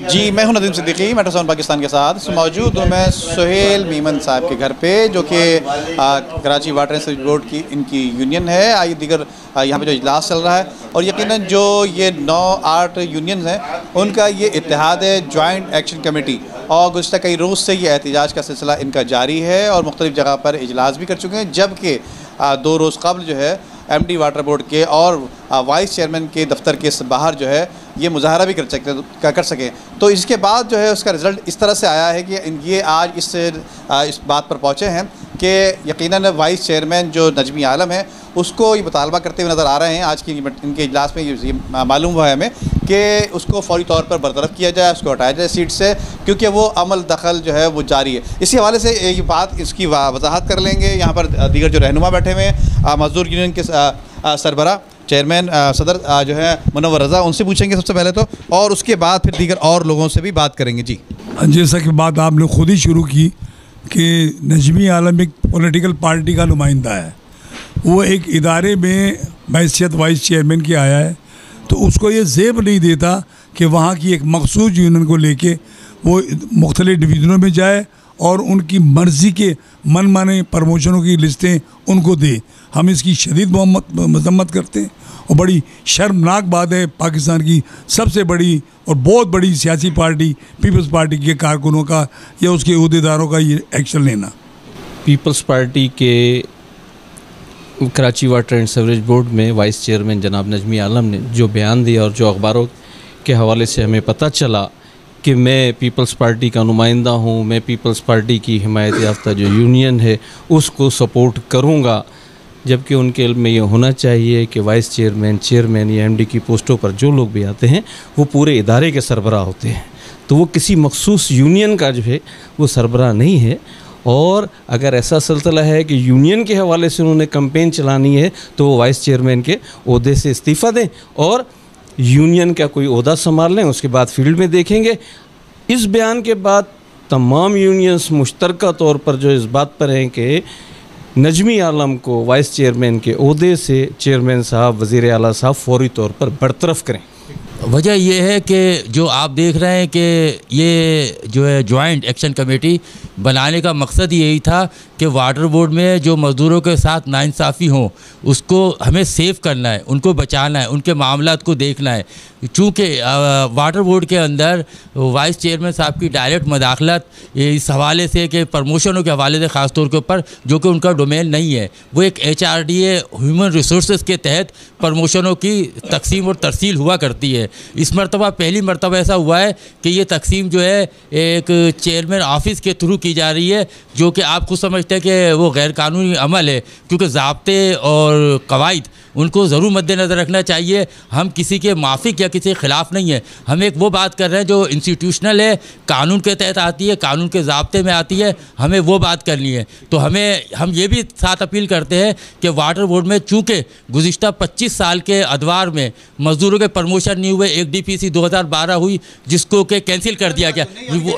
जी, मैं हूं नदीम सिद्दीकी, मेट्रो 7 पाकिस्तान के साथ मौजूद हूं मैं सुहेल मीमन साहब के घर पे, जो कि Karachi water and sewerage board की इनकी यूनियन है। आई दीगर यहाँ पे जो इजलास चल रहा है और यकीनन जो ये 9-8 यूनियन हैं उनका ये इत्तेहाद है, जॉइंट एक्शन कमेटी, और गुज़श्ता कई रोज़ से ये एहतजाज का सिलसिला इनका जारी है और मुख्तलिफ जगह पर इजलास भी कर चुके हैं। जबकि 2 रोज़ कबल जो है MD वाटर बोर्ड के और वाइस चेयरमैन के दफ्तर के बाहर जो है ये मुजाहरा भी कर सकें। तो इसके बाद जो है उसका रिज़ल्ट इस तरह से आया है कि ये आज इस बात पर पहुँचे हैं कि यकीनन वाइस चेयरमैन जो नजमी आलम है उसको ये मुतालबा करते हुए नज़र आ रहे हैं। आज की इनके इजलास में ये मालूम हुआ है हमें कि उसको फौरी तौर पर बरतरफ किया जाए, उसको हटाया जाए सीट से, क्योंकि वो अमल दखल जो है वो जारी है। इसी हवाले से ये बात इसकी वजाहत कर लेंगे। यहाँ पर दीगर जो रहनुमा बैठे हुए हैं, मजदूर यूनियन के सरबरा चेयरमैन सदर जो है मुनव्वर रज़ा, उनसे पूछेंगे सबसे पहले तो, और उसके बाद फिर दीगर और लोगों से भी बात करेंगे। जी, जैसा कि बात आपने खुद ही शुरू की कि नजमी आलम एक पॉलिटिकल पार्टी का नुमाइंदा है, वो एक इदारे में हैसियत वाइस चेयरमैन की आया है, तो उसको ये ज़ेब नहीं देता कि वहाँ की एक मखसूस यूनियन को लेके वो मुख्तलिफ डिवीज़नों में जाए और उनकी मर्ज़ी के मन माने प्रमोशनों की लिस्टें उनको दे। हम इसकी शदीद मजम्मत करते हैं और बड़ी शर्मनाक बात है पाकिस्तान की सबसे बड़ी और बहुत बड़ी सियासी पार्टी पीपल्स पार्टी के कारकुनों का या उसके अहदेदारों का ये एक्शन लेना। पीपल्स पार्टी के Karachi water and sewerage board में वाइस चेयरमैन जनाब नजमी आलम ने जो बयान दिया और जो अखबारों के हवाले से हमें पता चला कि मैं पीपल्स पार्टी का नुमाइंदा हूँ, मैं पीपल्स पार्टी की हिमायत याफ्ता जो यूनियन है उसको सपोर्ट करूँगा, जबकि उनके इल्म में ये होना चाहिए कि वाइस चेयरमैन, चेयरमैन या MD की पोस्टों पर जो लोग भी आते हैं वो पूरे इदारे के सरबराह होते हैं, तो वो किसी मखसूस यूनियन का जो है वो सरबराह नहीं है। और अगर ऐसा सिलसिला है कि यूनियन के हवाले से उन्होंने कैंपेन चलानी है तो वो वाइस चेयरमैन के ओहदे से इस्तीफ़ा दें और यूनियन का कोई ओहदा संभाल लें, उसके बाद फील्ड में देखेंगे। इस बयान के बाद तमाम यूनियंस मुश्तरका तौर पर जो इस बात पर हैं कि नजमी आलम को वाइस चेयरमैन के ओहदे से चेयरमैन साहब, वज़ीर आला साहब फौरी तौर पर बरतरफ करें। वजह यह है कि जो आप देख रहे हैं कि ये जो है जॉइंट एक्शन कमेटी बनाने का मकसद यही था कि वाटर बोर्ड में जो मज़दूरों के साथ नाइंसाफ़ी हों उसको हमें सेव करना है, उनको बचाना है, उनके मामलात को देखना है। चूँकि वाटर बोर्ड के अंदर वाइस चेयरमैन साहब की डायरेक्ट मदाखलत इस हवाले से कि प्रमोशनों के हवाले से ख़ास तौर के ऊपर, जो कि उनका डोमेन नहीं है, वो एक HRDA ह्यूमन रिसोर्स के तहत प्रमोशनों की तकसीम और तरसील हुआ करती है। इस मरतबा पहली मरतबा ऐसा हुआ है कि ये तकसीम जो है एक चेयरमैन ऑफिस के थ्रू की जा रही है, जो कि आप खुद समझते हैं कि वो गैर कानूनी अमल है, क्योंकि ज़ाब्ते और कवायद उनको ज़रूर मद्देनज़र रखना चाहिए। हम किसी के माफिक या किसी के ख़िलाफ़ नहीं है, हम एक वो बात कर रहे हैं जो इंस्टीट्यूशनल है, कानून के तहत आती है, कानून के ज़ाब्ते में आती है, हमें वो बात करनी है। तो हम ये भी साथ अपील करते हैं कि वाटर बोर्ड में चूँकि गुज़िश्ता 25 साल के अदवार में मज़दूरों के प्रमोशन नहीं हुए, एक DPC 2012 हुई जिसको कि कैंसिल कर दिया गया।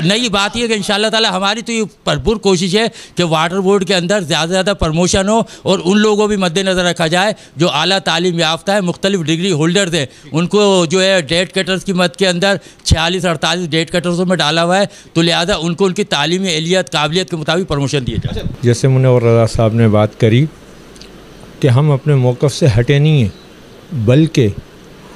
नई बात यह कि इंशाअल्लाह ताला हमारी तो ये भरपूर कोशिश है कि वाटर बोर्ड के अंदर ज़्यादा से ज़्यादा प्रमोशन हो और उन लोगों को भी मद्देनज़र रखा जाए जो आला तालीम याफ्ता है, मुख्तलिफ डिग्री होल्डर्स हैं, उनको जो है डेट कटर्स की मद के अंदर 46-48 डेट कटर्सों में डाला हुआ है, तो लिहाजा उनको उनकी तालीमी एलियत काबिलियत के मुताबिक प्रमोशन दिए जाए। जैसे मुनव्वर रज़ा साहब ने बात करी कि हम अपने मौक़िफ़ से हटे नहीं हैं, बल्कि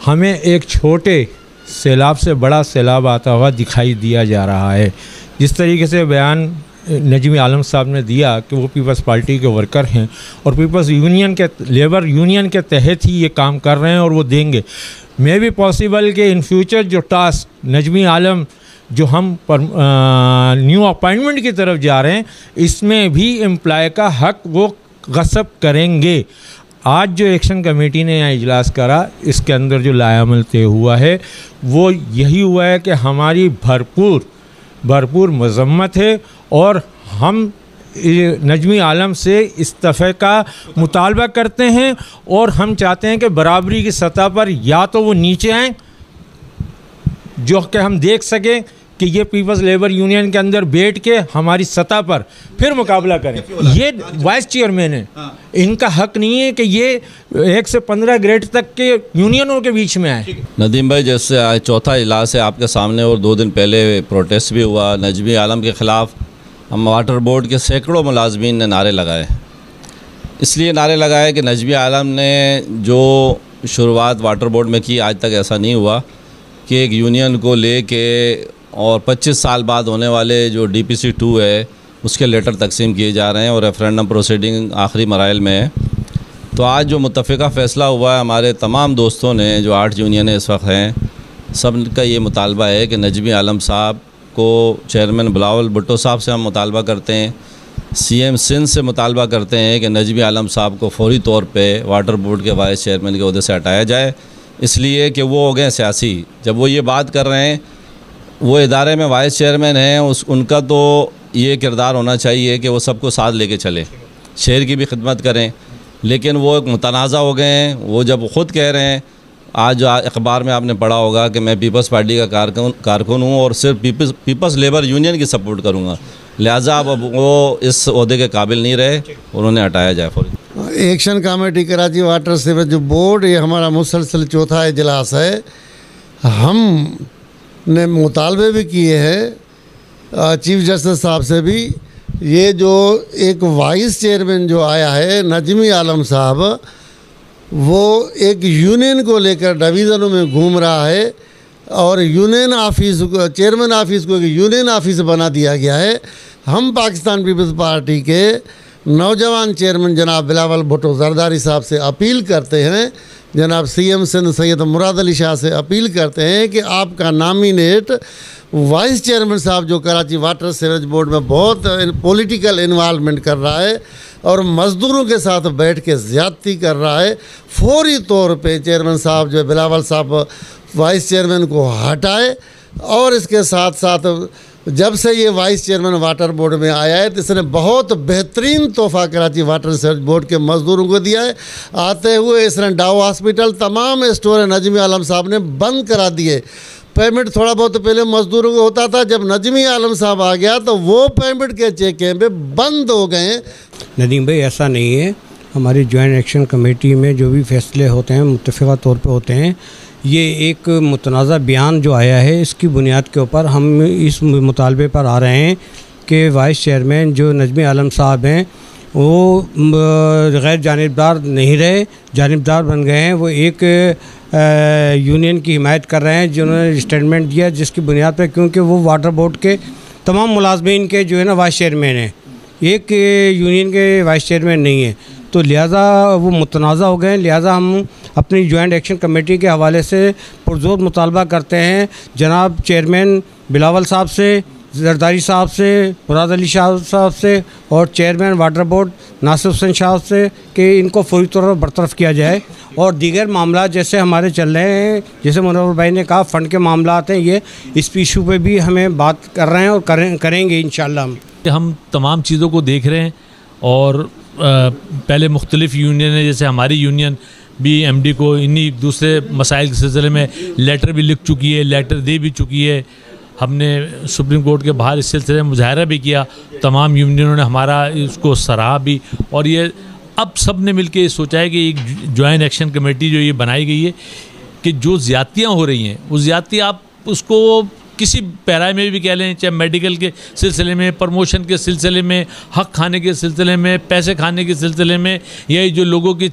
हमें एक छोटे सैलाब से बड़ा सैलाब आता हुआ दिखाई दिया जा रहा है। जिस तरीके से बयान नजमी आलम साहब ने दिया कि वो पीपल्स पार्टी के वर्कर हैं और पीपल्स यूनियन के लेबर यूनियन के तहत ही ये काम कर रहे हैं और वो देंगे। मे भी पॉसिबल कि इन फ्यूचर जो टास्क नजमी आलम जो हम न्यू अपॉइंटमेंट की तरफ जा रहे हैं, इसमें भी एम्प्लॉय का हक वो गस्ब करेंगे। आज जो एक्शन कमेटी ने यहाँ इजलास करा, इसके अंदर जो लायामल तय हुआ है वो यही हुआ है कि हमारी भरपूर मजम्मत है और हम नजमी आलम से इस्तीफ़े का मुतालबा करते हैं और हम चाहते हैं कि बराबरी की सतह पर या तो वो नीचे आएँ, जो कि हम देख सकें कि ये पीपल्स लेबर यूनियन के अंदर बैठ के हमारी सतह पर फिर मुकाबला करें। ये वाइस चेयरमैन है, इनका हक नहीं है कि ये 1 से 15 ग्रेड तक के यूनियनों के बीच में आए। नदीम भाई, जैसे आज चौथा इजलास है आपके सामने और 2 दिन पहले प्रोटेस्ट भी हुआ नजमी आलम के ख़िलाफ़। हम वाटर बोर्ड के सैकड़ों मुलाजमीन ने नारे लगाए, इसलिए नारे लगाए कि नजमी आलम ने जो शुरुआत वाटर बोर्ड में की, आज तक ऐसा नहीं हुआ कि एक यूनियन को लेके और 25 साल बाद होने वाले जो DPC 2 है उसके लेटर तकसीम किए जा रहे हैं और रेफरेंडम प्रोसीडिंग आखिरी मराइल में है। तो आज जो मुत्तफ़िका फ़ैसला हुआ है, हमारे तमाम दोस्तों ने जो 8 यूनियन इस वक्त हैं, सब का ये मुतालबा है कि नजमी आलम साहब को चेयरमैन बिलावल भुट्टो साहब से हम मुतालबा करते हैं, CM सिंध से मुतालबा करते हैं कि नजमी आलम साहब को फौरी तौर पे वाटर बोर्ड के वाइस चेयरमैन के ओहदे से हटाया जाए, इसलिए कि वो हो गए सियासी। जब वो ये बात कर रहे हैं, वो इदारे में वाइस चेयरमैन हैं, उनका तो ये किरदार होना चाहिए कि वो सबको साथ लेके चले, शहर की भी खिदमत करें, लेकिन वो एक मुतनाज़ा हो गए हैं। वो जब ख़ुद कह रहे हैं, आज अखबार में आपने पढ़ा होगा कि मैं पीपल्स पार्टी का कारकुन हूँ और सिर्फ पीपल्स लेबर यूनियन की सपोर्ट करूँगा, लिहाजा अब वो इस ओहदे के काबिल नहीं रहे, उन्होंने हटाया जाए फौरी। Action committee Karachi water sewerage board, ये हमारा मुसलसल चौथा इजलास है। हम ने मुतालबे भी किए हैं चीफ जस्टिस साहब से भी। ये जो एक वाइस चेयरमैन जो आया है नजमी आलम साहब, वो एक यूनियन को लेकर डिवीज़नों में घूम रहा है और यूनियन ऑफिस को, चेयरमैन ऑफिस को एक यूनियन ऑफिस बना दिया गया है। हम पाकिस्तान पीपल्स पार्टी के नौजवान चेयरमैन जनाब बिलावल भुट्टो जरदारी साहब से अपील करते हैं, जनाब CM सिंध सैयद मुराद अली शाह से अपील करते हैं कि आपका नामिनेट वाइस चेयरमैन साहब जो कराची वाटर सीवरेज बोर्ड में बहुत पॉलिटिकल इन्वॉल्वमेंट कर रहा है और मज़दूरों के साथ बैठ के ज़्यादती कर रहा है, फौरी तौर पे चेयरमैन साहब जो बिलावल साहब वाइस चेयरमैन को हटाए। और इसके साथ साथ जब से ये वाइस चेयरमैन वाटर बोर्ड में आया है तो इसने बहुत बेहतरीन तोहफ़ा कराची वाटर सीवरेज बोर्ड के मज़दूरों को दिया है। आते हुए इसने डाउ हॉस्पिटल तमाम स्टोर नजमी आलम साहब ने बंद करा दिए। पेमेंट थोड़ा बहुत पहले मज़दूरों को होता था, जब नजमी आलम साहब आ गया तो वो पेमेंट के चेकें पे बंद हो गए। नदीम भाई, ऐसा नहीं है। हमारी जॉइंट एक्शन कमेटी में जो भी फैसले होते हैं मुत्तफ़िक़ा तौर पे होते हैं। ये एक मुतनाज़ा बयान जो आया है, इसकी बुनियाद के ऊपर हम इस मुतालबे पर आ रहे हैं कि वाइस चेयरमैन जो नजमी आलम साहब हैं वो गैर जानिबदार नहीं रहे, जानिबदार बन गए हैं। वो एक यूनियन की हिमायत कर रहे हैं जिन्होंने स्टेटमेंट दिया, जिसकी बुनियाद पर, क्योंकि वो वाटर बोर्ड के तमाम मुलाजमीन के जो है ना वाइस चेयरमैन हैं, एक यूनियन के वाइस चेयरमैन नहीं है, तो लिहाजा वो मुतनाज़ा हो गए हैं। लिहाजा हम अपनी जॉइंट एक्शन कमेटी के हवाले से पुरजोर मुतालबा करते हैं जनाब चेयरमैन बिलावल साहब से, जरदारी साहब से, मुराद अली शाह साहब से और chairman water board Nasir Hussain Shah से कि इनको फौरी तौर पर बरतरफ किया जाए। और दीगर मामला जैसे हमारे चल रहे हैं, जैसे मुनव्वर भाई ने कहा फ़ंड के मामला हैं, ये इस इशू पे भी हमें बात कर रहे हैं और करेंगे इंशाअल्लाह। हम तमाम चीज़ों को देख रहे हैं और पहले मुख्तलिफ़ यूनियन है, जैसे हमारी यूनियन भी MD को इन्हीं दूसरे मसाइल के सिलसिले में लेटर भी लिख चुकी है, लेटर दे भी चुकी है। हमने सुप्रीम कोर्ट के बाहर इस सिलसिले में मुजाहरा भी किया, तमाम यूनियनों ने हमारा इसको सराहा भी। और ये अब सब ने मिल के सोचा है कि एक जॉइंट एक्शन कमेटी जो ये बनाई गई है कि जो ज़्यादतियाँ हो रही हैं, वो ज़्यादती आप उसको किसी पैरा में भी कह लें, चाहे मेडिकल के सिलसिले में, प्रमोशन के सिलसिले में, हक खाने के सिलसिले में, पैसे खाने के सिलसिले में, या जो लोगों की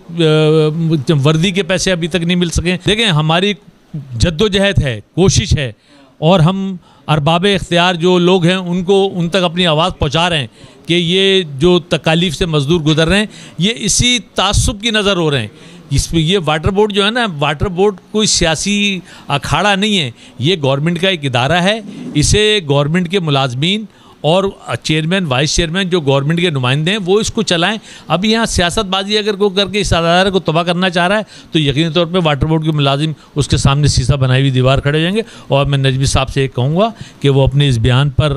वर्दी के पैसे अभी तक नहीं मिल सके। देखें, हमारी जद्दोजहद है, कोशिश है और हम अरबाब इख्तियार जो लोग हैं उनको उन तक अपनी आवाज़ पहुंचा रहे हैं कि ये जो तकालीफ से मज़दूर गुजर रहे हैं ये इसी तासुब की नज़र हो रहे हैं। इसमें ये वाटर बोर्ड जो है ना, वाटर बोर्ड कोई सियासी अखाड़ा नहीं है, ये गवर्नमेंट का एक इदारा है। इसे गवर्नमेंट के मुलाजमीन और चेयरमैन वाइस चेयरमैन जो गवर्नमेंट के नुमाइंदे हैं वो इसको चलाएं। अब यहाँ सियासतबाजी अगर कोई करके इस अदारे को तबाह करना चाह रहा है तो यकीनी तौर पे वाटर बोर्ड के मुलाजिम उसके सामने शीशा बनाई हुई दीवार खड़े हो जाएंगे। और मैं नजमी साहब से कहूँगा कि वो अपने इस बयान पर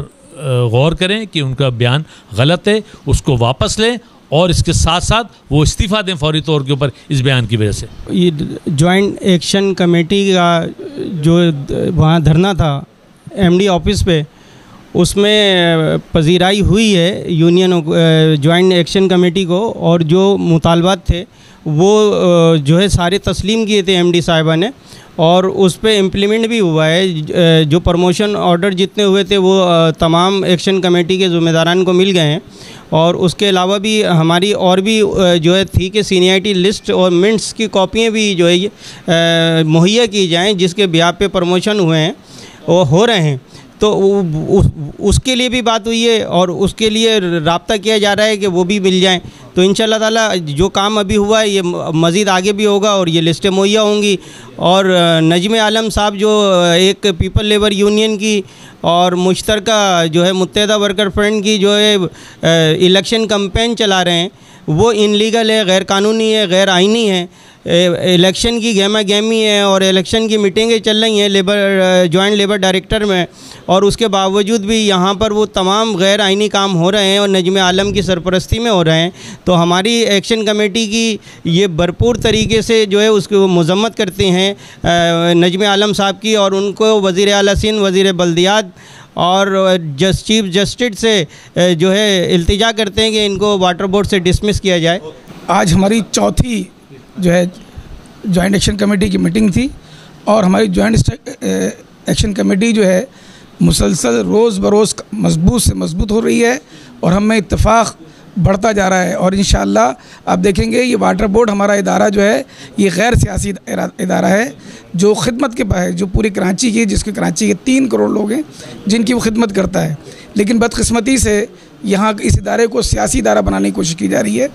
गौर करें कि उनका बयान गलत है, उसको वापस लें और इसके साथ साथ वो इस्तीफ़ा दें फौरी तौर के ऊपर इस बयान की वजह से। ये जॉइंट एक्शन कमेटी का जो वहाँ धरना था एमडी ऑफिस पे, उसमें पजीराई हुई है यूनियन जॉइंट एक्शन कमेटी को, और जो मुतालबात थे वो जो है सारे तस्लीम किए थे एमडी साहिबा ने, और उस पे इम्प्लीमेंट भी हुआ है। जो प्रमोशन ऑर्डर जितने हुए थे वो तमाम एक्शन कमेटी के ज़िम्मेदारान को मिल गए हैं। और उसके अलावा भी हमारी और भी जो है थी कि सीनियरिटी लिस्ट और मिनट्स की कॉपियाँ भी जो है मुहैया की जाएं, जिसके ब्याह पे प्रमोशन हुए हैं वो हो रहे हैं। तो उसके लिए भी बात हुई है और उसके लिए राब्ता किया जा रहा है कि वो भी मिल जाएं। तो इंशाल्लाह ताला जो काम अभी हुआ है ये मज़ीद आगे भी होगा और ये लिस्टें मुहैया होंगी। और नजमी आलम साहब जो एक पीपल लेबर यूनियन की और मुश्तरका जो है मुत्तहिदा वर्कर फ्रंट की जो है इलेक्शन कैंपेन चला रहे हैं, वो इनलीगल है, गैर कानूनी है, गैर आइनी है। इलेक्शन की गहमा गहमी है और इलेक्शन की मीटिंगें चल रही हैं जॉइंट लेबर डायरेक्टर में, और उसके बावजूद भी यहाँ पर वो तमाम गैर आइनी काम हो रहे हैं और नजमी आलम की सरपरस्ती में हो रहे हैं। तो हमारी एक्शन कमेटी की ये भरपूर तरीके से जो है उसकी मजम्मत करते हैं नजमी आलम साहब की, और उनको वज़ीर आला सिंध, वज़ीर बल्दियात और चीफ जस्टिस से जो है इल्तिजा करते हैं कि इनको वाटर बोर्ड से डिसमिस किया जाए। आज हमारी चौथी जो है जॉइंट एक्शन कमेटी की मीटिंग थी, और हमारी जॉइंट एक्शन कमेटी जो है मुसलसल रोज़ बरोज़ मजबूत से मजबूत हो रही है और हम में इत्तेफाक बढ़ता जा रहा है। और इंशाअल्लाह आप देखेंगे ये वाटर बोर्ड हमारा इदारा जो है ये गैर सियासी इदारा है, जो खिदमत के है, जो पूरी कराची की, जिसके कराची के 3 करोड़ लोग हैं जिनकी वो खिदमत करता है। लेकिन बदकिस्मती से यहाँ इस इदारे को सियासी इदारा बनाने की कोशिश की जा रही है।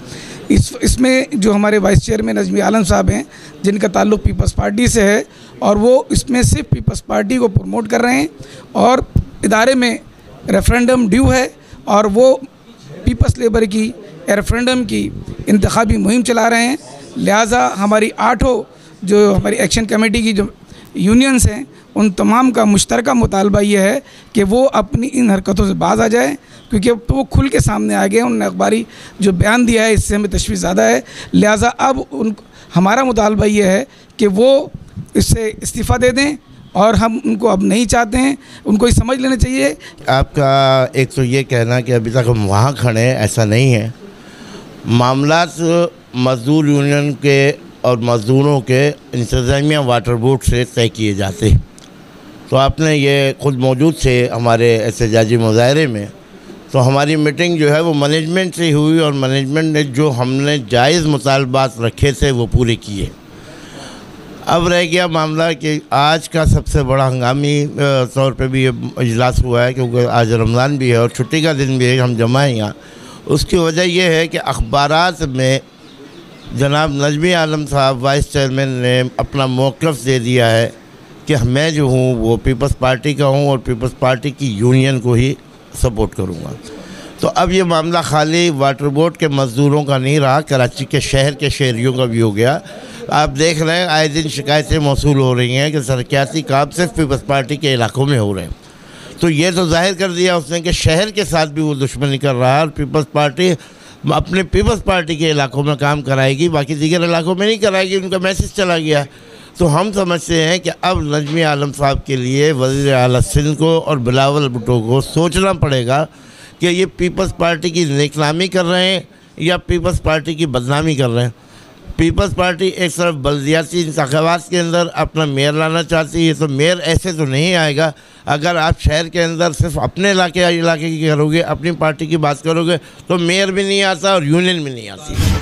इसमें जो हमारे वाइस चेयरमैन नजमी आलम साहब हैं, जिनका ताल्लुक़ पीपल्स पार्टी से है, और वो इसमें सिर्फ पीपल्स पार्टी को प्रमोट कर रहे हैं। और इदारे में रेफरेंडम ड्यू है और वो पीपल्स लेबर की रेफरेंडम की इंतखाबी मुहिम चला रहे हैं। लिहाजा हमारी 8 जो हमारी एक्शन कमेटी की जो यूनियंस हैं, उन तमाम का मुश्तरका मुतालबा ये है कि वो अपनी इन हरकतों से बाज आ जाए, क्योंकि अब तो वो खुल के सामने आ गए। उन्होंने अखबारी जो बयान दिया है इससे हमें तशवीश ज़्यादा है। लिहाजा अब हमारा मुतालबा ये है कि वो इससे इस्तीफ़ा दे दें, और हम उनको अब नहीं चाहते हैं, उनको ये समझ लेना चाहिए। आपका एक तो ये कहना कि अभी तक हम वहाँ खड़े हैं, ऐसा नहीं है। मामलात मज़दूर यूनियन के और मज़दूरों के इंतज़ामिया वाटर बोर्ड से तय किए जाते हैं। तो आपने ये ख़ुद मौजूद थे हमारे एहतजाजी मुज़ाहरे में, तो हमारी मीटिंग जो है वो मैनेजमेंट से हुई और मैनेजमेंट ने जो हमने जायज़ मुतालबात रखे थे वो पूरे किए। अब रह गया मामला कि आज का सबसे बड़ा हंगामी तौर पे भी ये इजलास हुआ है, क्योंकि आज रमज़ान भी है और छुट्टी का दिन भी है, हम जमा हैं यहाँ। उसकी वजह यह है कि अखबारात में जनाब नजमी आलम साहब वाइस चेयरमैन ने अपना मौक़िफ़ दे दिया है कि मैं जो हूँ वो पीपल्स पार्टी का हूँ और पीपल्स पार्टी की यूनियन को ही सपोर्ट करूँगा। तो अब ये मामला खाली वाटर बोर्ड के मज़दूरों का नहीं रहा, कराची के शहर के शहरियों का भी हो गया। आप देख रहे हैं आए दिन शिकायतें मौसूल हो रही हैं कि तरक्याती काम सिर्फ पीपल्स पार्टी के इलाकों में हो रहे हैं। तो ये तो जाहिर कर दिया उसने कि शहर के साथ भी वो दुश्मनी कर रहा है, और पीपल्स पार्टी अपने पीपल्स पार्टी के इलाकों में काम कराएगी, बाकी दीगर इलाकों में नहीं कराएगी। उनका मैसेज चला गया। तो हम समझते हैं कि अब नजमी आलम साहब के लिए वज़ीर आला सिंध को और बिलावल भुट्टो को सोचना पड़ेगा कि ये पीपल्स पार्टी की नेकनामी कर रहे हैं या पीपल्स पार्टी की बदनामी कर रहे हैं। पीपल्स पार्टी एक तरफ बल्दियाती इंतखाबात के अंदर अपना मेयर लाना चाहती है, तो मेयर ऐसे तो नहीं आएगा। अगर आप शहर के अंदर सिर्फ अपने इलाके की करोगे, अपनी पार्टी की बात करोगे, तो मेयर भी नहीं आता और यूनियन भी नहीं आती।